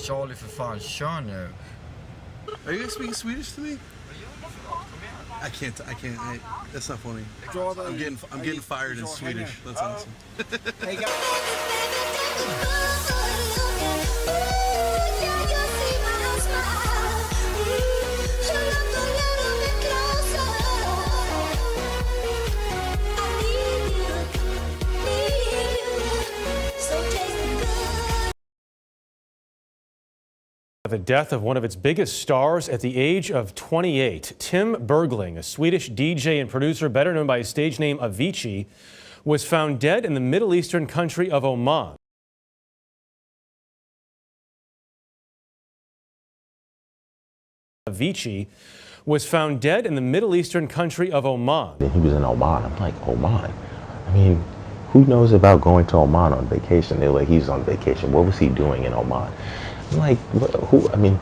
Charlie, för fan, kör nu. Are you guys speaking Swedish to me? I can't. That's not funny. I'm getting fired in Swedish. That's awesome. Hey guys. The death of one of its biggest stars at the age of 28. Tim Bergling, a Swedish DJ and producer better known by his stage name Avicii, was found dead in the Middle Eastern country of Oman. Avicii was found dead in the Middle Eastern country of Oman. He was in Oman. I'm like, Oman? I mean, who knows about going to Oman on vacation? They're like, he's on vacation. What was he doing in Oman? I'm like, who? I mean,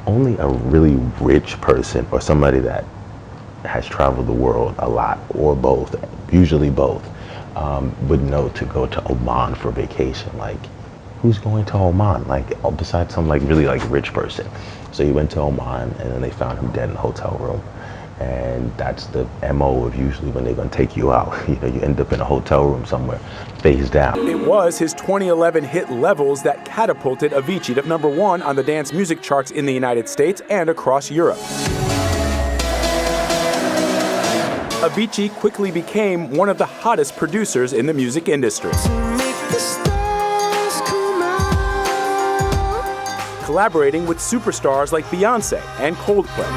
only a really rich person or somebody that has traveled the world a lot, or both, usually both, would know to go to Oman for vacation. Like, who's going to Oman? Like, besides some like really like rich person. So he went to Oman, and then they found him dead in the hotel room. And that's the MO of usually when they're going to take you out. You know, you end up in a hotel room somewhere, face down. It was his 2011 hit Levels that catapulted Avicii to #1 on the dance music charts in the United States and across Europe. Avicii quickly became one of the hottest producers in the music industry. Collaborating with superstars like Beyoncé and Coldplay.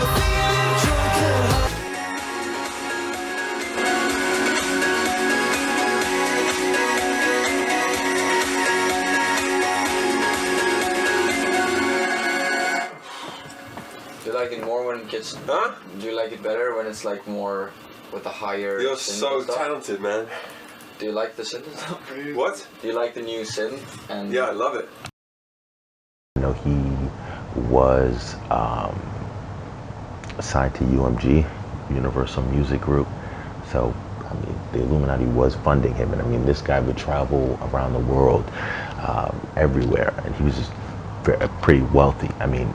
Do you like it more when it gets... Huh? Do you like it better when it's like more with a higher... You're synth so and stuff? talented, man. Do you like the synth? What? Do you like the new synth? And Yeah, I love it. You know, he was assigned to UMG, Universal Music Group. So, I mean, the Illuminati was funding him. And I mean, this guy would travel around the world, everywhere. And he was just pretty wealthy. I mean,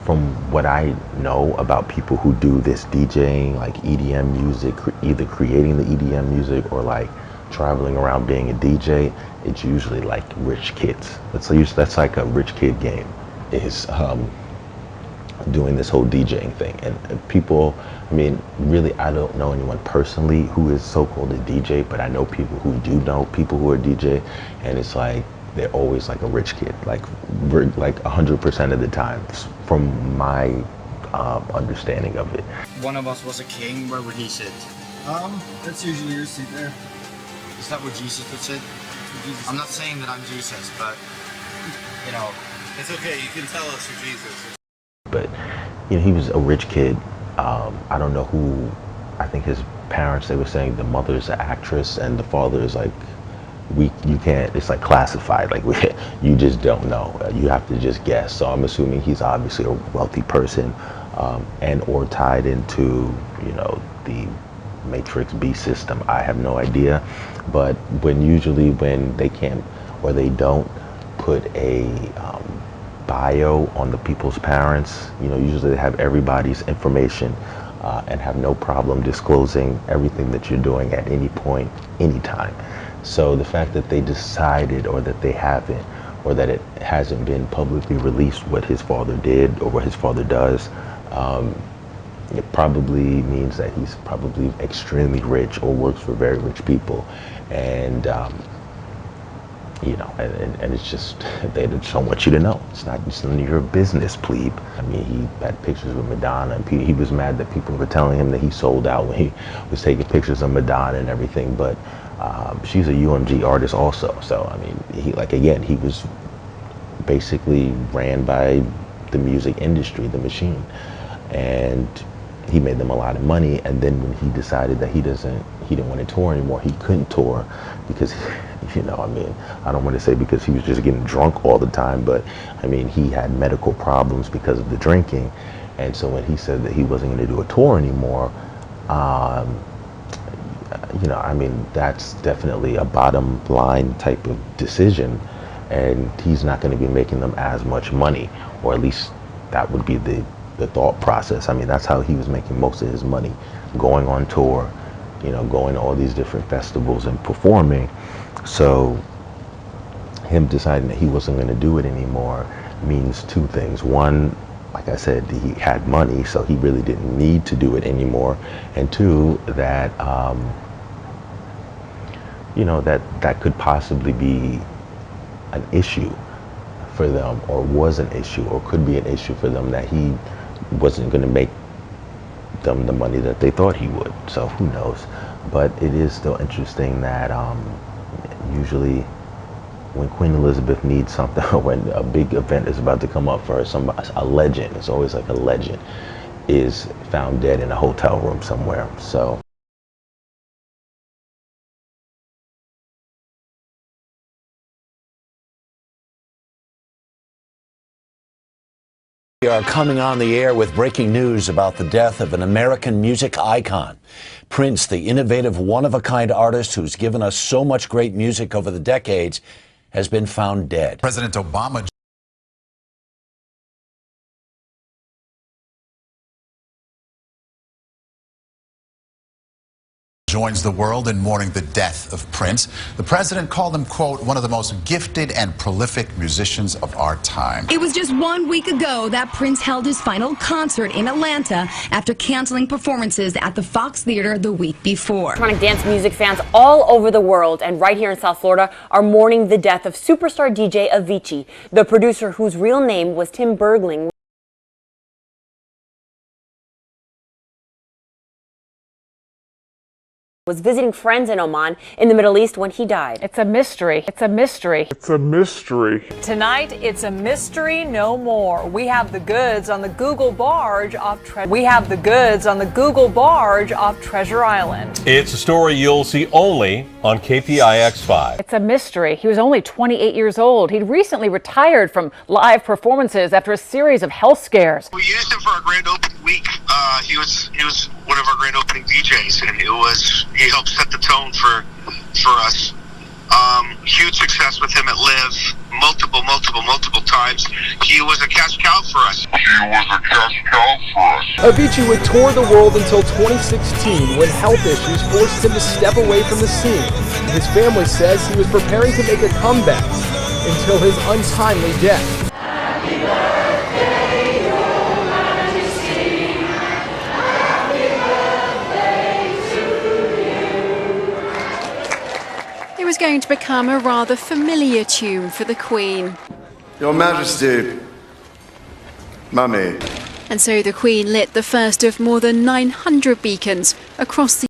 from what I know about people who do this DJing, like EDM music, either creating the EDM music or like traveling around being a DJ, it's usually like rich kids. That's like a rich kid game, is doing this whole DJing thing. And people, I mean, really, I don't know anyone personally who is so-called a DJ, but I know people who do know people who are DJ, and it's like, they're always like a rich kid, like 100% of the time, from my understanding of it. one of us was a king, where would he sit? That's usually your seat there. Is that where Jesus would sit? I'm not saying that I'm Jesus, but, you know... It's okay. You can tell us you're Jesus. But, you know, he was a rich kid. I don't know who, I think his parents, they were saying the mother's an actress and the father is like, you can't, it's like classified, like you just don't know. You have to just guess. So I'm assuming he's obviously a wealthy person, and or tied into, you know, the Matrix B system. I have no idea. But usually when they can't or they don't put a bio on the people's parents, you know, usually they have everybody's information and have no problem disclosing everything that you're doing at any point, anytime. So the fact that they decided, or that they haven't, or that it hasn't been publicly released what his father did or what his father does, it probably means that he's probably extremely rich or works for very rich people. And you know, and it's just, they just don't want you to know. It's none of your business, plebe. I mean, he had pictures with Madonna, and he was mad that people were telling him that he sold out when he was taking pictures of Madonna and everything. But she's a UMG artist also. So, I mean, he was basically ran by the music industry, the machine. And he made them a lot of money. And then when he decided that he didn't want to tour anymore, he couldn't tour because, you know, I mean, I don't want to say because he was just getting drunk all the time, but I mean, he had medical problems because of the drinking. And so when he said that he wasn't going to do a tour anymore, you know, I mean, that's definitely a bottom line type of decision. and he's not going to be making them as much money, or at least that would be the thought process. I mean, that's how he was making most of his money, going on tour, you know, going to all these different festivals and performing. So him deciding that he wasn't going to do it anymore means two things. One, like I said, he had money, so he really didn't need to do it anymore. And two, that you know, that could possibly be an issue for them, or was an issue, or could be an issue for them, that he wasn't going to make them the money that they thought he would. So who knows? But it is still interesting that usually when Queen Elizabeth needs something, or when a big event is about to come up for her, a legend, it's always like a legend, is found dead in a hotel room somewhere. So. We are coming on the air with breaking news about the death of an American music icon. Prince, the innovative, one-of-a-kind artist who's given us so much great music over the decades, has been found dead. President Obama joins the world in mourning the death of Prince. The president called him, quote, one of the most gifted and prolific musicians of our time. It was just 1 week ago that Prince held his final concert in Atlanta after canceling performances at the Fox Theater the week before. Electronic dance music fans all over the world and right here in South Florida are mourning the death of superstar DJ Avicii, the producer whose real name was Tim Bergling. Was visiting friends in Oman in the Middle East when he died. It's a mystery. It's a mystery. It's a mystery. Tonight, it's a mystery no more. We have the goods on the Google barge off Treasure Island. It's a story you'll see only on KPIX5. It's a mystery. He was only 28 years old. He'd recently retired from live performances after a series of health scares. We used him for our grand opening week. He was one of our grand opening DJs, and he helped set the tone for us. Huge success with him at Live, multiple times. He was a cash cow for us. Avicii would tour the world until 2016 when health issues forced him to step away from the scene. His family says he was preparing to make a comeback until his untimely death. It was going to become a rather familiar tune for the Queen. Your Majesty, Mummy. And so the Queen lit the first of more than 900 beacons across the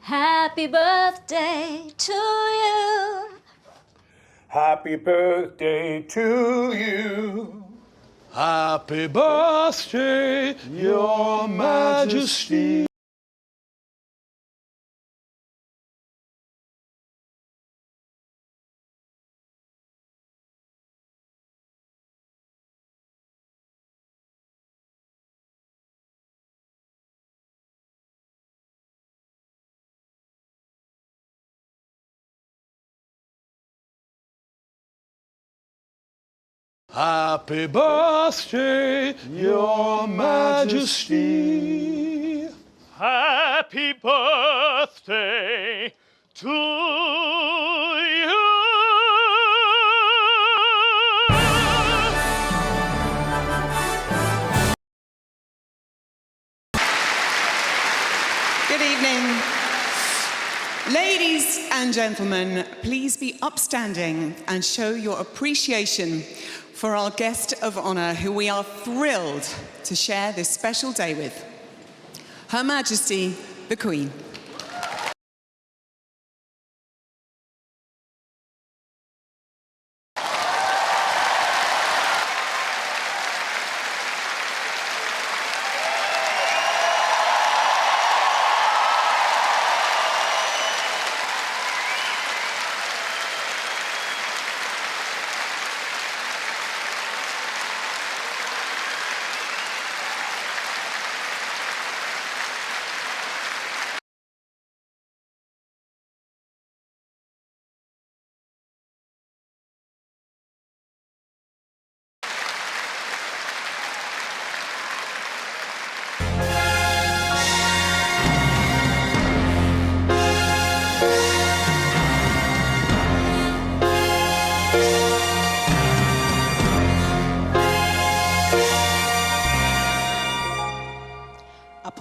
Happy birthday to you. Happy birthday to you. Happy birthday, Your Majesty. Happy birthday, Your Majesty. Happy birthday to you. Good evening. Ladies and gentlemen, please be upstanding and show your appreciation for our guest of honor, who we are thrilled to share this special day with, Her Majesty, the Queen.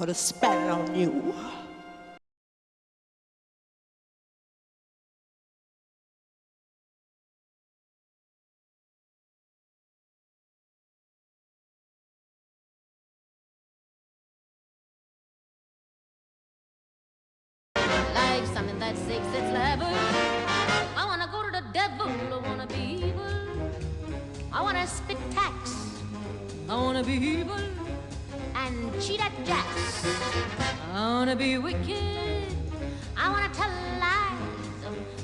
put a spell on you. Like something that's sick, that's level. I wanna go to the devil, I wanna be evil. I wanna spit tax, I wanna be evil. And cheat at jacks, I wanna be wicked. I wanna tell lies,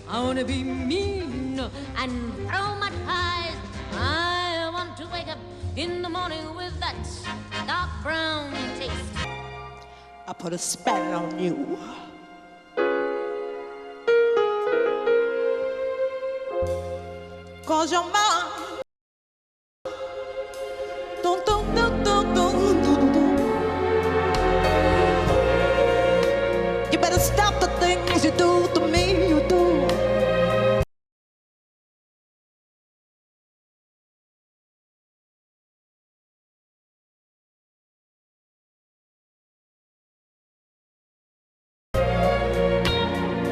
I wanna be mean and throw my pies. I want to wake up in the morning with that dark brown taste. I put a spell on you. Cause you're mine. Dun, dun, dun, dun, dun, dun, dun. You better stop the things you do to me, you do.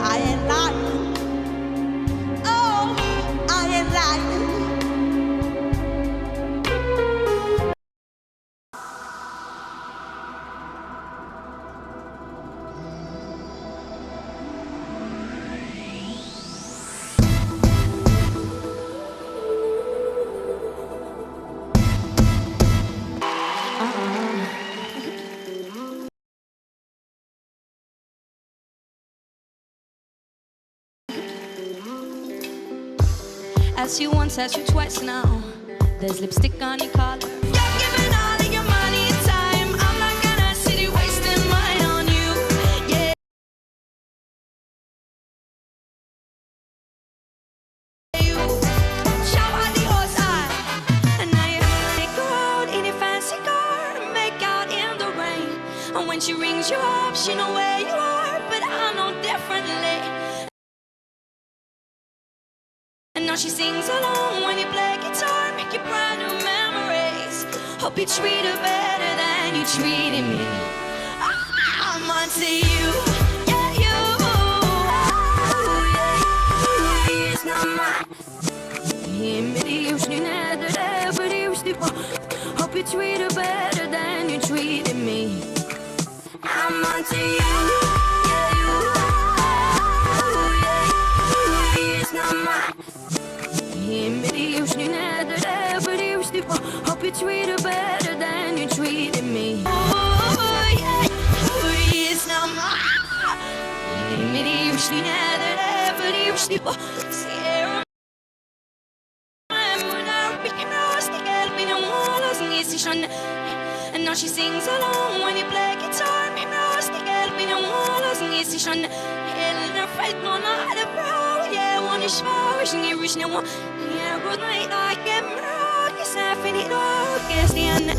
I ain't lying. Oh, I ain't lying. Asked you once, asked you twice now. There's lipstick on your collar. You're giving all of your money and time. I'm not gonna sit here wasting mine on you. Yeah. You shout out the outside, and now you go out in your fancy car and make out in the rain. And when she rings you up, she know where you are, but I know differently. And now she sings along when you play guitar, make you brand new memories. Hope you treat her better than you treated me. I'm onto you, yeah, you. Yeah, it's not mine. Hope you treat her better than you treated me. I'm onto you, yeah, you. Yeah, it's not mine. Hope you treat her better than you treated me. Oh, yeah, it's not mine. And now she sings along when you play guitar. Eller felt noen av det bra. Jeg want to shower, jeg rush now. Jeg går nei da ikke bra. Jeg ser for i dag, jeg stjerne.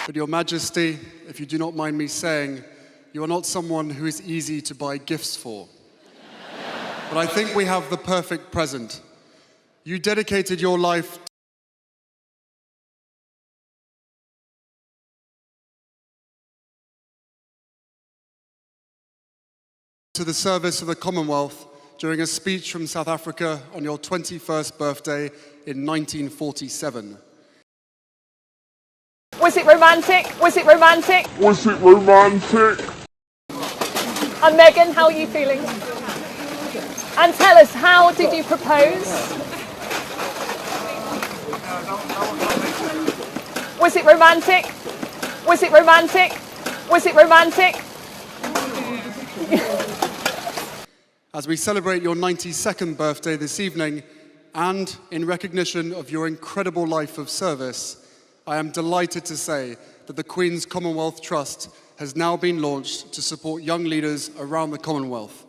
But Your Majesty, if you do not mind me saying, you are not someone who is easy to buy gifts for. But I think we have the perfect present. You dedicated your life to the service of the Commonwealth during a speech from South Africa on your 21st birthday in 1947. Was it romantic? Was it romantic? Was it romantic? And Megan, how are you feeling? And tell us, how did you propose? Was it romantic? Was it romantic? Was it romantic? As we celebrate your 92nd birthday this evening, and in recognition of your incredible life of service, I am delighted to say that the Queen's Commonwealth Trust has now been launched to support young leaders around the Commonwealth.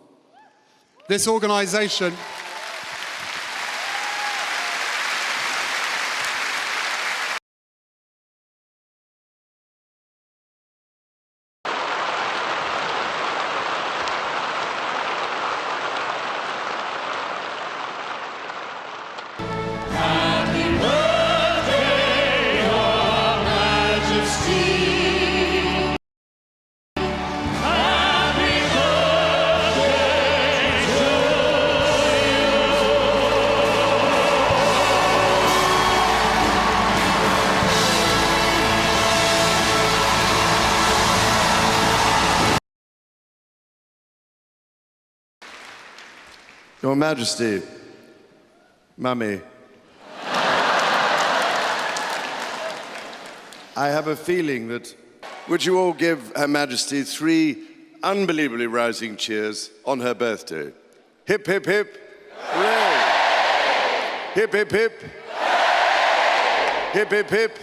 This organisation Your Majesty, Mummy, I have a feeling that, would you all give Her Majesty 3 unbelievably rousing cheers on her birthday? Hip, hip, hip. Hooray. Hip, hip, hip. Hip, hip, hip.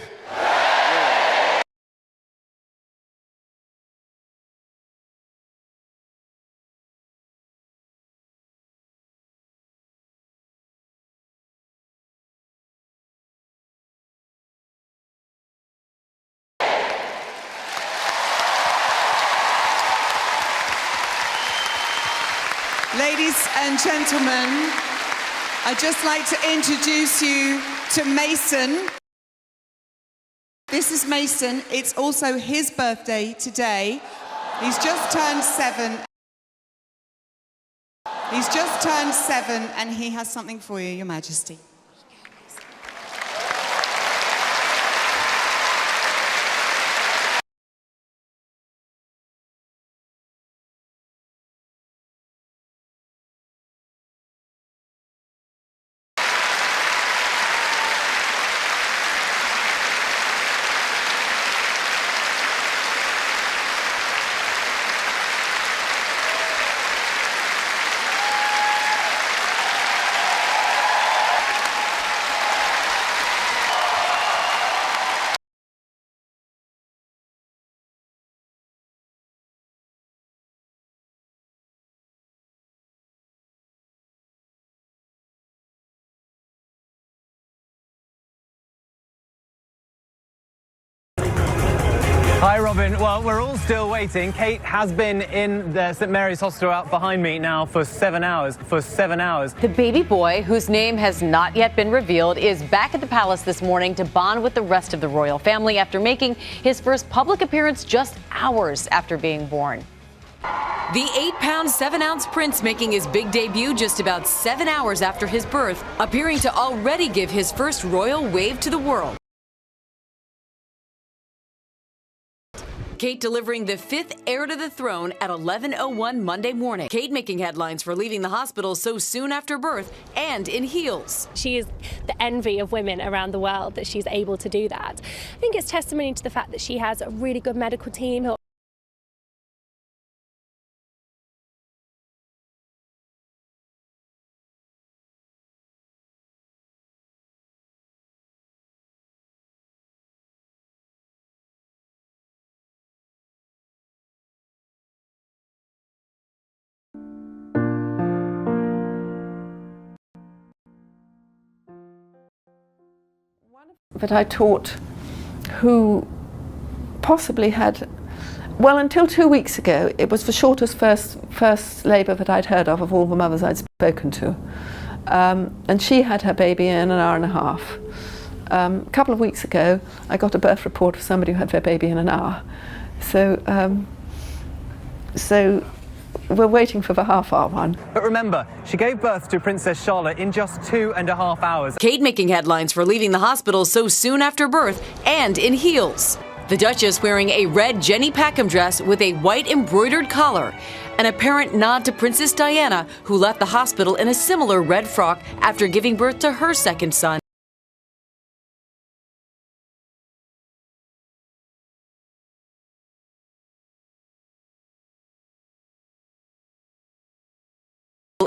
Ladies and gentlemen, I'd just like to introduce you to Mason. This is Mason. It's also his birthday today. He's just turned 7. He's just turned 7 and he has something for you, Your Majesty. Hi, Robin. Well, we're all still waiting. Kate has been in the St. Mary's Hospital out behind me now for 7 hours. The baby boy, whose name has not yet been revealed, is back at the palace this morning to bond with the rest of the royal family after making his first public appearance just hours after being born. The 8-pound, 7-ounce prince making his big debut just about 7 hours after his birth, appearing to already give his first royal wave to the world. Kate delivering the 5th heir to the throne at 11:01 Monday morning. Kate making headlines for leaving the hospital so soon after birth and in heels. She is the envy of women around the world that she's able to do that. I think it's testimony to the fact that she has a really good medical team who that I taught who possibly had, well, until 2 weeks ago, it was the shortest first labour that I'd heard of all the mothers I'd spoken to. And she had her baby in an hour and a half. A couple of weeks ago, I got a birth report of somebody who had their baby in an hour. So we're waiting for the half-hour one. But remember, she gave birth to Princess Charlotte in just 2.5 hours. Kate making headlines for leaving the hospital so soon after birth and in heels. The Duchess wearing a red Jenny Packham dress with a white embroidered collar. An apparent nod to Princess Diana, who left the hospital in a similar red frock after giving birth to her second son.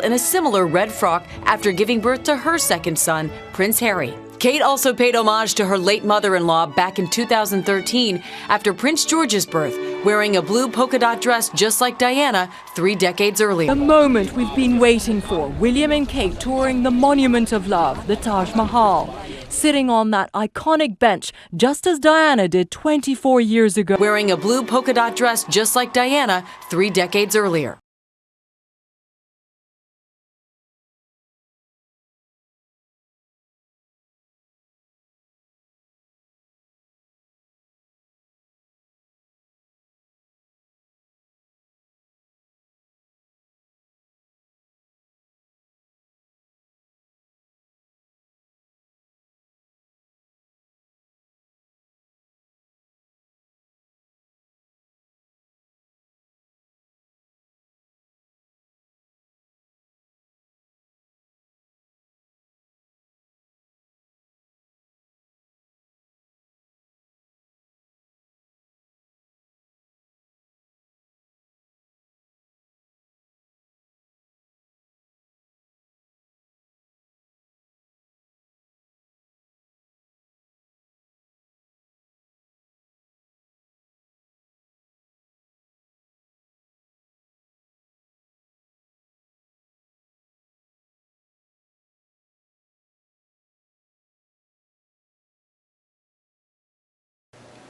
In a similar red frock after giving birth to her second son, Prince Harry. Kate also paid homage to her late mother-in-law back in 2013 after Prince George's birth, wearing a blue polka dot dress just like Diana 3 decades earlier. A moment we've been waiting for. William and Kate touring the Monument of Love, the Taj Mahal, sitting on that iconic bench just as Diana did 24 years ago. Wearing a blue polka dot dress just like Diana 3 decades earlier.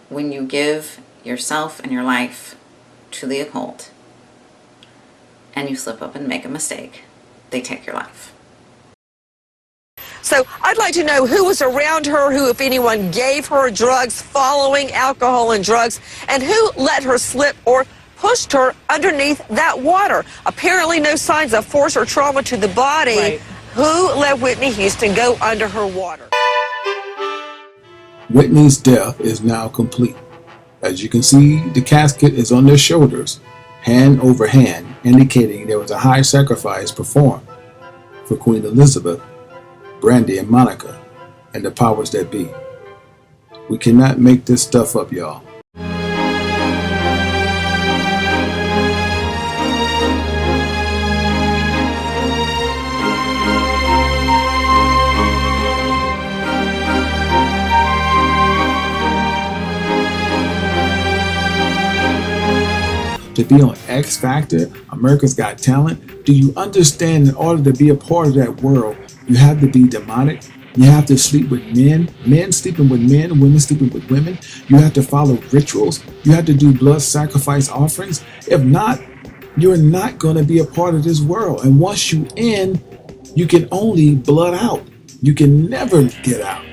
When you give yourself and your life to the occult and you slip up and make a mistake, they take your life. So I'd like to know who was around her, who, if anyone, gave her drugs, following alcohol and drugs, and who let her slip or pushed her underneath that water. Apparently no signs of force or trauma to the body. Right. Who let Whitney Houston go under her water? Whitney's death is now complete. As you can see, the casket is on their shoulders, hand over hand, indicating there was a high sacrifice performed for Queen Elizabeth, Brandy and Monica, and the powers that be. We cannot make this stuff up, y'all. To be on X Factor, America's Got Talent, do you understand in order to be a part of that world, you have to be demonic? You have to sleep with men sleeping with men, women sleeping with women. You have to follow rituals. You have to do blood sacrifice offerings. If not, you're not going to be a part of this world. And once you in, you can only blood out. You can never get out.